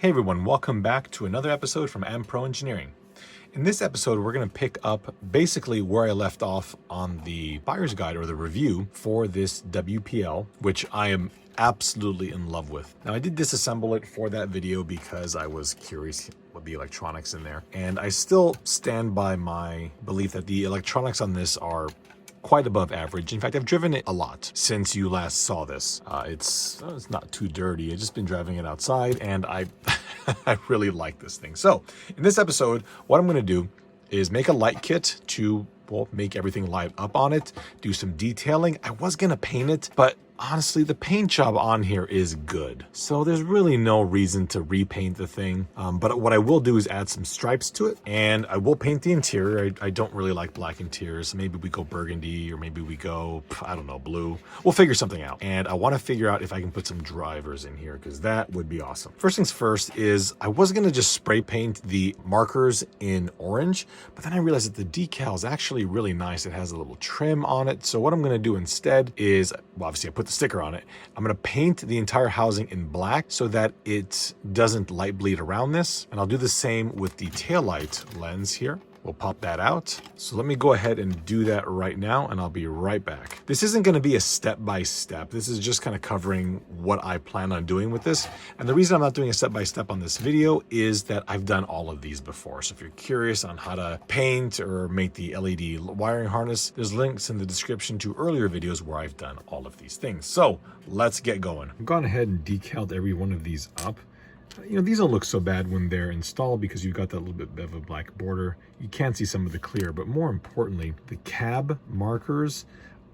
Hey everyone, welcome back to another episode from AMPro Engineering. In this episode, we're going to pick up basically where I left off on the buyer's guide or the review for this WPL, which I am absolutely in love with. Now, I did disassemble it for that video because I was curious with the electronics in there. And I still stand by my belief that the electronics on this are quite above average. In fact, I've driven it a lot since you last saw this. It's not too dirty. I've just been driving it outside and I really like this thing. So in this episode, what I'm going to do is make a light kit to, well, make everything light up on it, do some detailing. I was going to paint it, but honestly, the paint job on here is good. So there's really no reason to repaint the thing. But what I will do is add some stripes to it, and I will paint the interior. I don't really like black interiors. Maybe we go burgundy, or maybe we go, I don't know, blue. We'll figure something out. And I want to figure out if I can put some drivers in here, because that would be awesome. First things first is I was going to just spray paint the markers in orange, but then I realized that the decal is actually really nice. It has a little trim on it. So what I'm going to do instead is, well, obviously I put the sticker on it. I'm going to paint the entire housing in black so that it doesn't light bleed around this. And I'll do the same with the taillight lens here. We'll pop that out. So let me go ahead and do that right now, and I'll be right back. This isn't going to be a step-by-step. This is just kind of covering what I plan on doing with this. And the reason I'm not doing a step-by-step on this video is that I've done all of these before. So if you're curious on how to paint or make the LED wiring harness, there's links in the description to earlier videos where I've done all of these things. So let's get going. I've gone ahead and decaled every one of these up. You know, these don't look so bad when they're installed because you've got that little bit of a black border. You can see some of the clear, but more importantly, the cab markers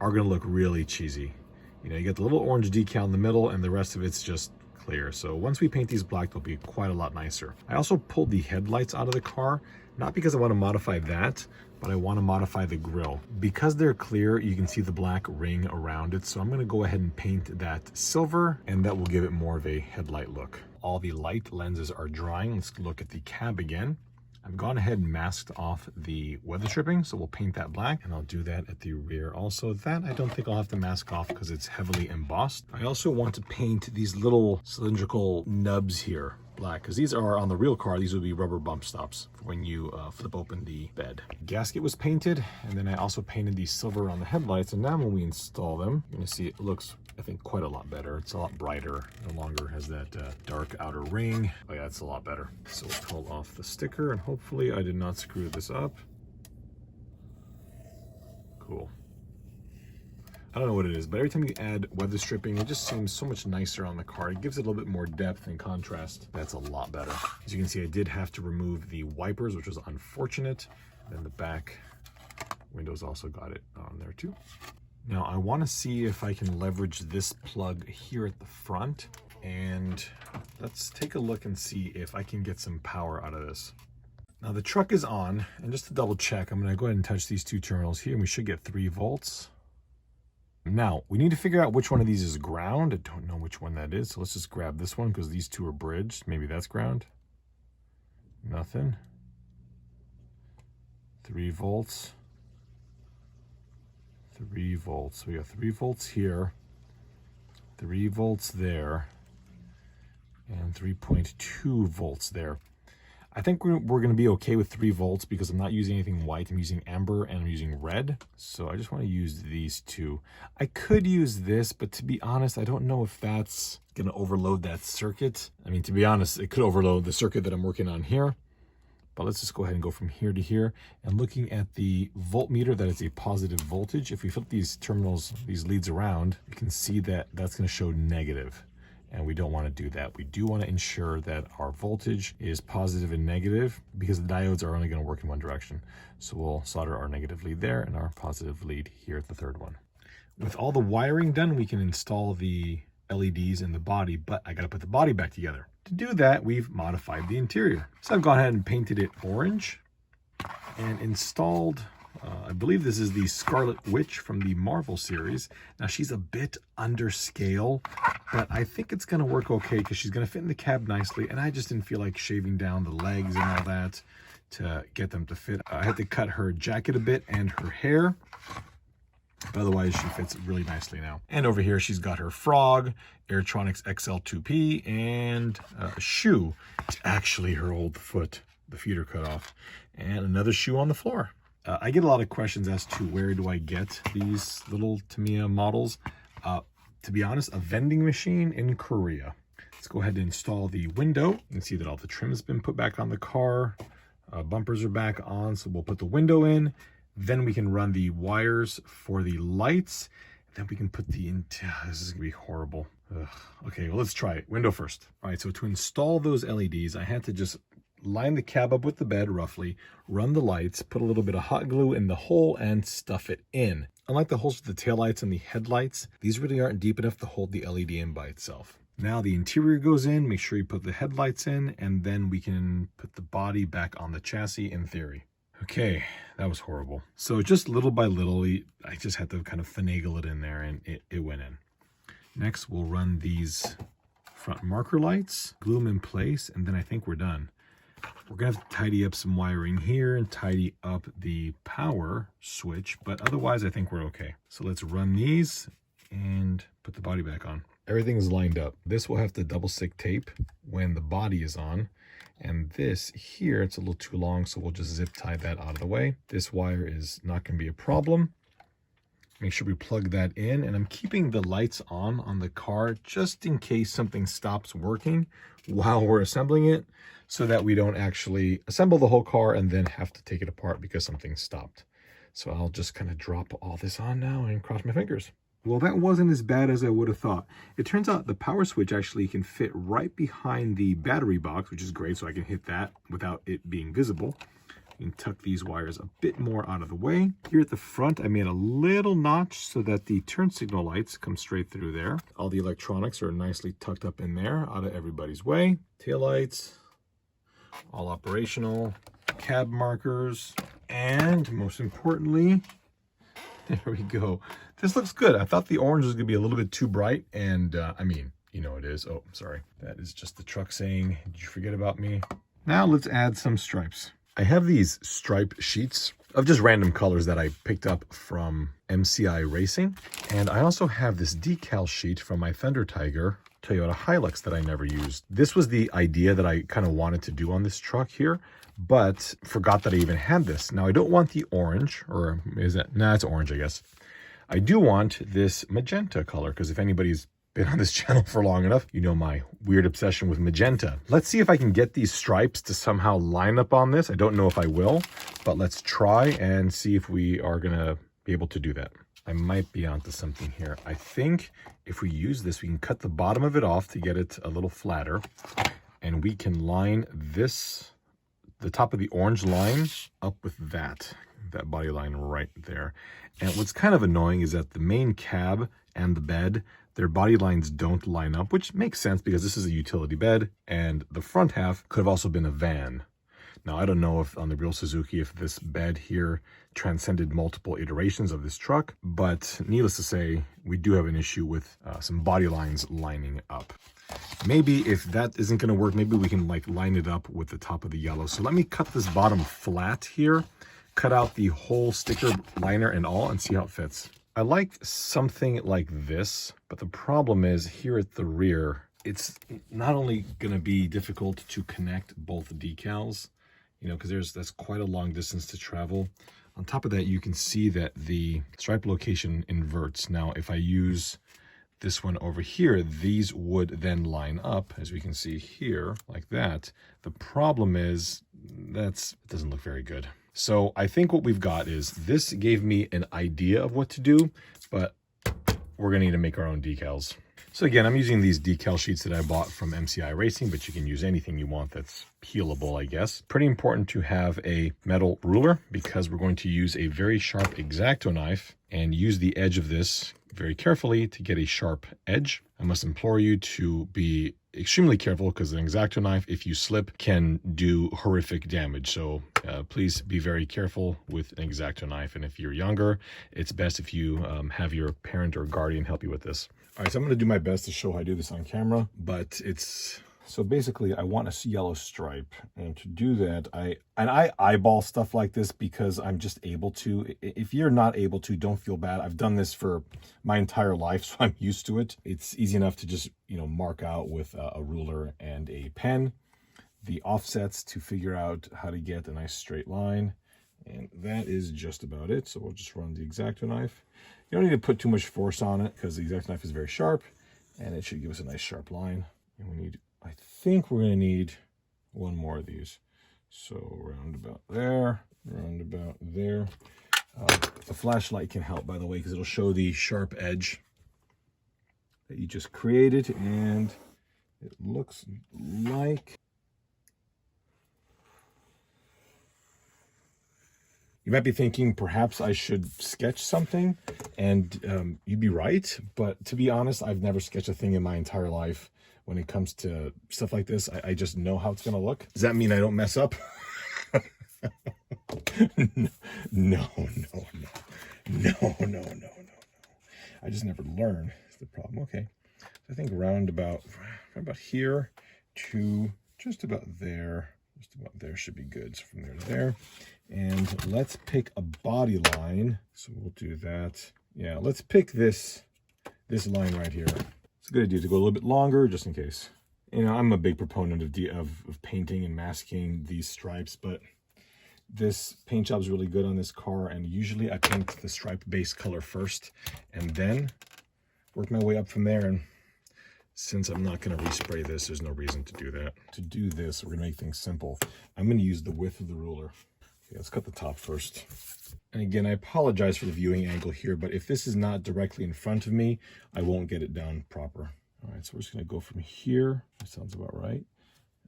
are going to look really cheesy. You know, you get the little orange decal in the middle and the rest of it's just clear. So once we paint these black, they'll be quite a lot nicer. I also pulled the headlights out of the car, not because I want to modify that, but I want to modify the grille. Because they're clear, you can see the black ring around it. So I'm going to go ahead and paint that silver, and that will give it more of a headlight look. All the light lenses are drying. Let's look at the cab again. I've gone ahead and masked off the weather stripping, so we'll paint that black, and I'll do that at the rear also. That I don't think I'll have to mask off because it's heavily embossed. I also want to paint these little cylindrical nubs here black, because these are on the real car. These would be rubber bump stops for when you flip open the bed. Gasket was painted, and then I also painted the silver on the headlights, and now when we install them, you're gonna see it looks, I think, quite a lot better. It's a lot brighter. No longer has that dark outer ring. Oh yeah, it's a lot better. So we'll pull off the sticker, and hopefully I did not screw this up. Cool. I don't know what it is, but every time you add weather stripping, it just seems so much nicer on the car. It gives it a little bit more depth and contrast. That's a lot better. As you can see, I did have to remove the wipers, which was unfortunate. Then the back windows also got it on there too. Now I want to see if I can leverage this plug here at the front, and let's take a look and see if I can get some power out of this. Now the truck is on, and just to double check, I'm going to go ahead and touch these two terminals here, and we should get 3 volts. Now, we need to figure out which one of these is ground. I don't know which one that is, so let's just grab this one because these two are bridged. Maybe that's ground. Nothing. 3 volts. 3 volts. So we got 3 volts here, 3 volts there, and 3.2 volts there. I think we're going to be okay with 3 volts because I'm not using anything white. I'm using amber and I'm using red. So I just want to use these two. I could use this, but to be honest, I don't know if that's going to overload that circuit. I mean, to be honest, it could overload the circuit that I'm working on here. But let's just go ahead and go from here to here. And looking at the voltmeter, that is a positive voltage. If we flip these terminals, these leads around, you can see that that's going to show negative. And we don't want to do that. We do want to ensure that our voltage is positive and negative because the diodes are only going to work in one direction. So we'll solder our negative lead there and our positive lead here at the third one. With all the wiring done, we can install the LEDs in the body, but I got to put the body back together. To do that, we've modified the interior. So I've gone ahead and painted it orange and installed, I believe this is the Scarlet Witch from the Marvel series. Now she's a bit under scale, but I think it's going to work okay because she's going to fit in the cab nicely, and I just didn't feel like shaving down the legs and all that to get them to fit. I had to cut her jacket a bit and her hair. But otherwise, she fits really nicely now. And over here, she's got her frog, Airtronics XL2P, and a shoe. It's actually her old foot, the feeder cut off, and another shoe on the floor. I get a lot of questions as to where do I get these little Tamiya models. To be honest, a vending machine in Korea. Let's go ahead and install the window. You can see that all the trim has been put back on the car. Bumpers are back on, so we'll put the window in. Then we can run the wires for the lights. Then we can put the, this is gonna be horrible. Ugh. Okay, well, let's try it. Window first. All right, so to install those LEDs, I had to just line the cab up with the bed roughly, run the lights, put a little bit of hot glue in the hole, and stuff it in. Unlike the holes for the taillights and the headlights, these really aren't deep enough to hold the LED in by itself. Now the interior goes in, make sure you put the headlights in, and then we can put the body back on the chassis in theory. Okay, that was horrible. So just little by little, I just had to kind of finagle it in there, and it went in. Next, we'll run these front marker lights, glue them in place, and then I think we're done. We're gonna have to tidy up some wiring here and tidy up the power switch, but otherwise I think we're okay. So let's run these and put the body back on. Everything's lined up. This will have to double stick tape when the body is on. And this here, it's a little too long, so we'll just zip tie that out of the way. This wire is not gonna be a problem. Make sure we plug that in, and I'm keeping the lights on the car just in case something stops working while we're assembling it, so that we don't actually assemble the whole car and then have to take it apart because something stopped. So I'll just kind of drop all this on now and cross my fingers. Well, that wasn't as bad as I would have thought. It turns out the power switch actually can fit right behind the battery box, which is great, so I can hit that without it being visible. You can tuck these wires a bit more out of the way. Here at the front, I made a little notch so that the turn signal lights come straight through there. All the electronics are nicely tucked up in there, out of everybody's way. Tail lights, all operational, cab markers, and most importantly, there we go. This looks good. I thought the orange was gonna be a little bit too bright, and I mean, you know it is. Oh, sorry. That is just the truck saying, did you forget about me? Now let's add some stripes. I have these stripe sheets of just random colors that I picked up from MCI Racing. And I also have this decal sheet from my Thunder Tiger Toyota Hilux that I never used. This was the idea that I kind of wanted to do on this truck here, but forgot that I even had this. Now I don't want the orange, or is that, nah, it's orange, I guess. I do want this magenta color, because if anybody's been on this channel for long enough, you know my weird obsession with magenta. Let's see if I can get these stripes to somehow line up on this. I don't know if I will, but let's try and see if we are gonna be able to do that. I might be onto something here. I think if we use this, we can cut the bottom of it off to get it a little flatter, and we can line this, the top of the orange line, up with that body line right there. And what's kind of annoying is that the main cab and the bed, their body lines don't line up, which makes sense because this is a utility bed, and the front half could have also been a van. Now, I don't know if on the real Suzuki, if this bed here transcended multiple iterations of this truck, but needless to say, we do have an issue with some body lines lining up. Maybe if that isn't going to work, maybe we can like line it up with the top of the yellow. So let me cut this bottom flat here, cut out the whole sticker liner and all, and see how it fits. I like something like this, but the problem is here at the rear, it's not only going to be difficult to connect both decals, you know, because that's quite a long distance to travel. On top of that, you can see that the stripe location inverts. Now, if I use this one over here, these would then line up, as we can see here, like that. The problem is it doesn't look very good. So I think what we've got is, this gave me an idea of what to do, but we're gonna need to make our own decals. So again, I'm using these decal sheets that I bought from MCI Racing, but you can use anything you want that's peelable, I guess. Pretty important to have a metal ruler, because we're going to use a very sharp X-Acto knife and use the edge of this very carefully to get a sharp edge. I must implore you to be extremely careful, because an X-Acto knife, if you slip, can do horrific damage. So please be very careful with an X-Acto knife. And if you're younger, it's best if you have your parent or guardian help you with this. All right, so I'm going to do my best to show how I do this on camera, but it's So basically I want a yellow stripe, and to do that I eyeball stuff like this because I'm just able to. If you're not able to, don't feel bad. I've done this for my entire life, so I'm used to it. It's easy enough to just, you know, mark out with a ruler and a pen the offsets to figure out how to get a nice straight line, and that is just about it. So we'll just run the X-Acto knife. You don't need to put too much force on it because the X-Acto knife is very sharp, and it should give us a nice sharp line. And we need, I think we're going to need one more of these. So round about there, round about there. The flashlight can help, by the way, because it'll show the sharp edge that you just created, and it looks like... You might be thinking perhaps I should sketch something, and you'd be right. But to be honest, I've never sketched a thing in my entire life. When it comes to stuff like this, I just know how it's going to look. Does that mean I don't mess up? No. I just never learn is the problem. Okay. So I think round about here to just about there. Just about there should be good. So from there to there. And let's pick a body line. So we'll do that. Yeah, let's pick this line right here. It's a good idea to go a little bit longer, just in case. You know, I'm a big proponent of painting and masking these stripes, but this paint job is really good on this car, and usually I paint the stripe base color first and then work my way up from there. And since I'm not going to respray this, there's no reason to do that. To do this, we're going to make things simple. I'm going to use the width of the ruler. Okay, let's cut the top first. And again, I apologize for the viewing angle here, but if this is not directly in front of me, I won't get it down proper. All right, so we're just going to go from here. That sounds about right.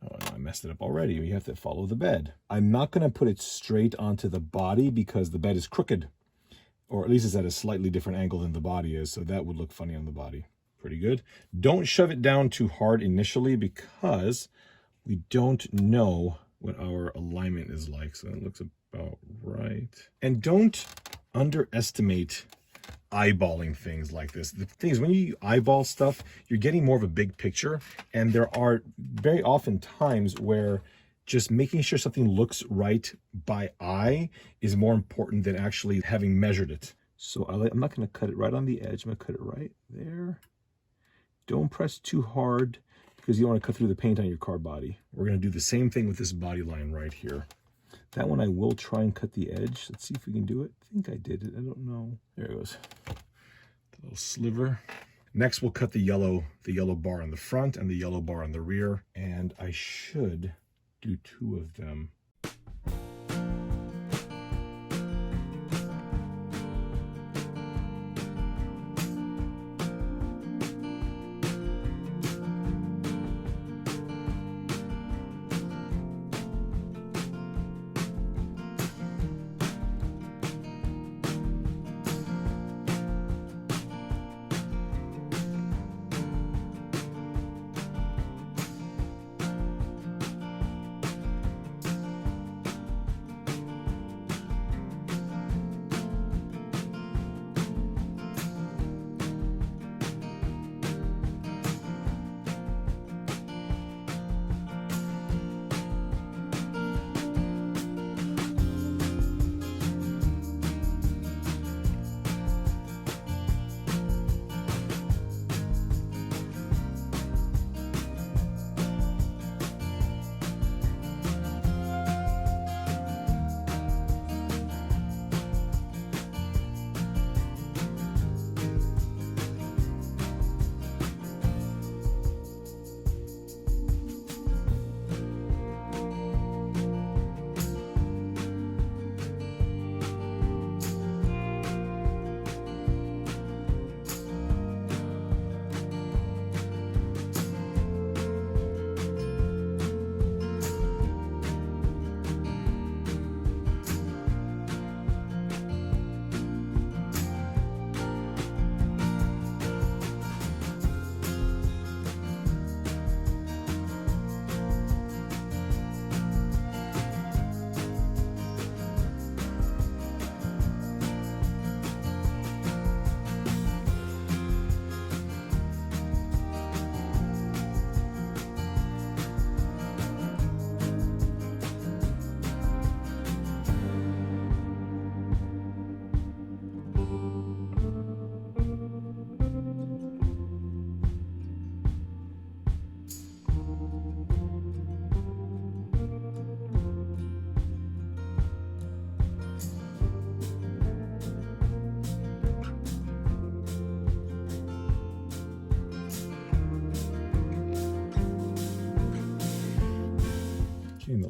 Oh, no, I messed it up already. You have to follow the bed. I'm not going to put it straight onto the body because the bed is crooked, or at least it's at a slightly different angle than the body is, so that would look funny on the body. Pretty good. Don't shove it down too hard initially because we don't know what our alignment is like. So that looks about right. And don't underestimate eyeballing things like this. The thing is, when you eyeball stuff, you're getting more of a big picture, and there are very often times where just making sure something looks right by eye is more important than actually having measured it. So I'm not going to cut it right on the edge. I'm going to cut it right there. Don't press too hard because you don't want to cut through the paint on your car body. We're going to do the same thing with this body line right here. That one I will try and cut the edge. Let's see if we can do it. I think I did it. I don't know. There it goes. The little sliver. Next, we'll cut the yellow bar on the front and the yellow bar on the rear. And I should do two of them.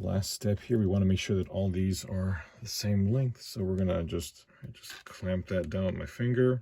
last step here, we want to make sure that all these are the same length. So we're gonna just clamp that down with my finger.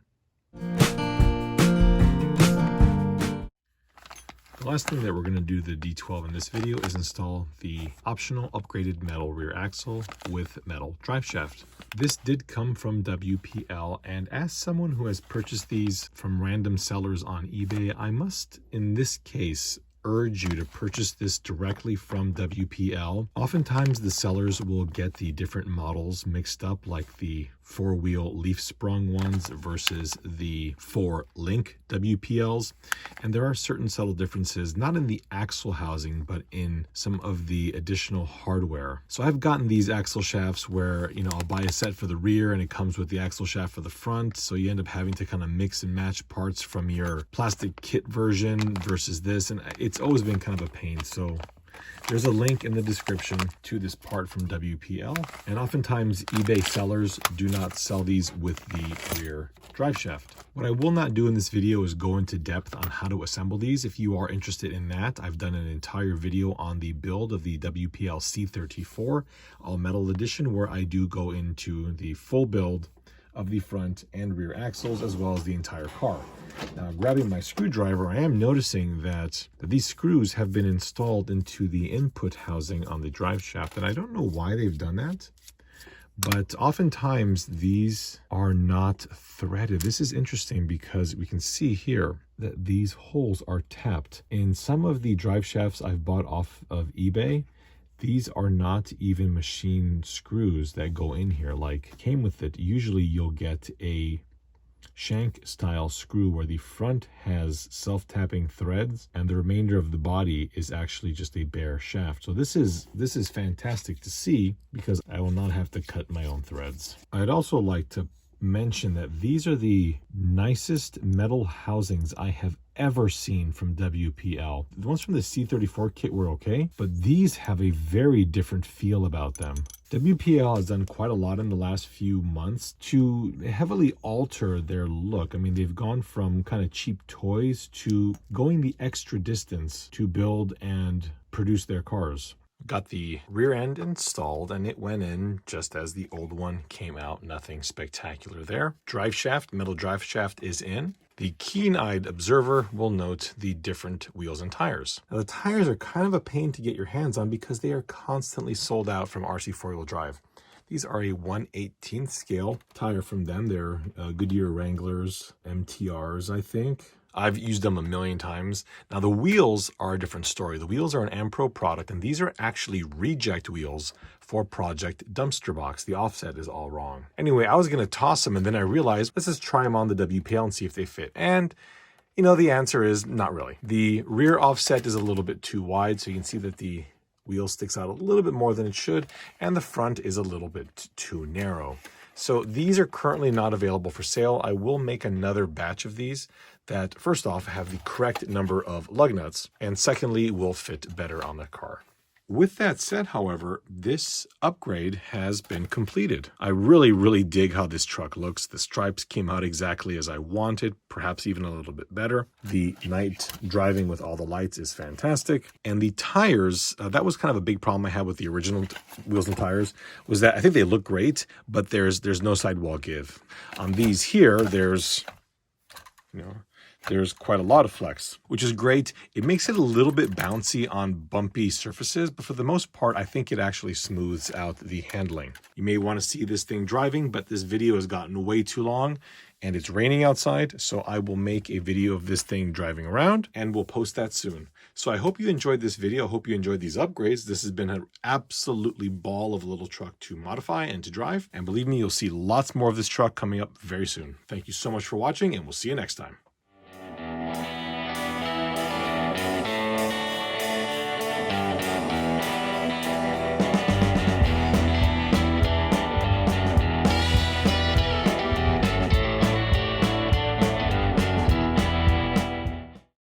The last thing that we're going to do to the D12 in this video is install the optional upgraded metal rear axle with metal drive shaft. This did come from WPL, and as someone who has purchased these from random sellers on eBay, I must, in this case, urge you to purchase this directly from WPL. Oftentimes the sellers will get the different models mixed up, like the 4-wheel leaf sprung ones versus the 4-link WPLs, and there are certain subtle differences, not in the axle housing but in some of the additional hardware. So I've gotten these axle shafts where, you know, I'll buy a set for the rear and it comes with the axle shaft for the front, so you end up having to kind of mix and match parts from your plastic kit version versus this, and it's always been kind of a pain. So there's a link in the description to this part from WPL, and oftentimes eBay sellers do not sell these with the rear drive shaft. What I will not do in this video is go into depth on how to assemble these. If you are interested in that, I've done an entire video on the build of the WPL C34 all metal edition, where I do go into the full build of the front and rear axles as well as the entire car. Now, grabbing my screwdriver, I am noticing that these screws have been installed into the input housing on the drive shaft, and I don't know why they've done that, but oftentimes these are not threaded. This is interesting because we can see here that these holes are tapped. In some of the drive shafts I've bought off of eBay, these are not even machine screws that go in here like came with it. Usually you'll get a shank style screw where the front has self-tapping threads and the remainder of the body is actually just a bare shaft. So this is fantastic to see because I will not have to cut my own threads. I'd also like to mention that these are the nicest metal housings I have ever seen from WPL. The ones from the C34 kit were okay, but these have a very different feel about them. WPL has done quite a lot in the last few months to heavily alter their look. I mean, they've gone from kind of cheap toys to going the extra distance to build and produce their cars. Got the rear end installed and it went in just as the old one came out. Nothing spectacular there. Drive shaft, metal drive shaft is in. The keen-eyed observer will note the different wheels and tires. Now, the tires are kind of a pain to get your hands on because they are constantly sold out from RC 4-wheel drive. These are a 1/18 scale tire from them. They're Goodyear Wranglers MTRs, I think. I've used them a million times. Now, the wheels are a different story. The wheels are an AMPro product, and these are actually reject wheels for Project Dumpster Box. The offset is all wrong. Anyway, I was going to toss them, and then I realized, let's just try them on the WPL and see if they fit. And, you know, the answer is not really. The rear offset is a little bit too wide, so you can see that the wheel sticks out a little bit more than it should, and the front is a little bit too narrow. So these are currently not available for sale. I will make another batch of these that, first off, have the correct number of lug nuts, and secondly, will fit better on the car. With that said, however, this upgrade has been completed. I really dig how this truck looks. The stripes came out exactly as I wanted, perhaps even a little bit better. The night driving with all the lights is fantastic. And the tires, that was kind of a big problem I had with the original wheels and tires, was that I think they look great, but there's no sidewall give. On these here, there's quite a lot of flex, which is great. It makes it a little bit bouncy on bumpy surfaces, but for the most part, I think it actually smooths out the handling. You may want to see this thing driving, but this video has gotten way too long and it's raining outside, so I will make a video of this thing driving around and we'll post that soon. So I hope you enjoyed this video. I hope you enjoyed these upgrades. This has been an absolutely ball of a little truck to modify and to drive. And believe me, you'll see lots more of this truck coming up very soon. Thank you so much for watching, and we'll see you next time.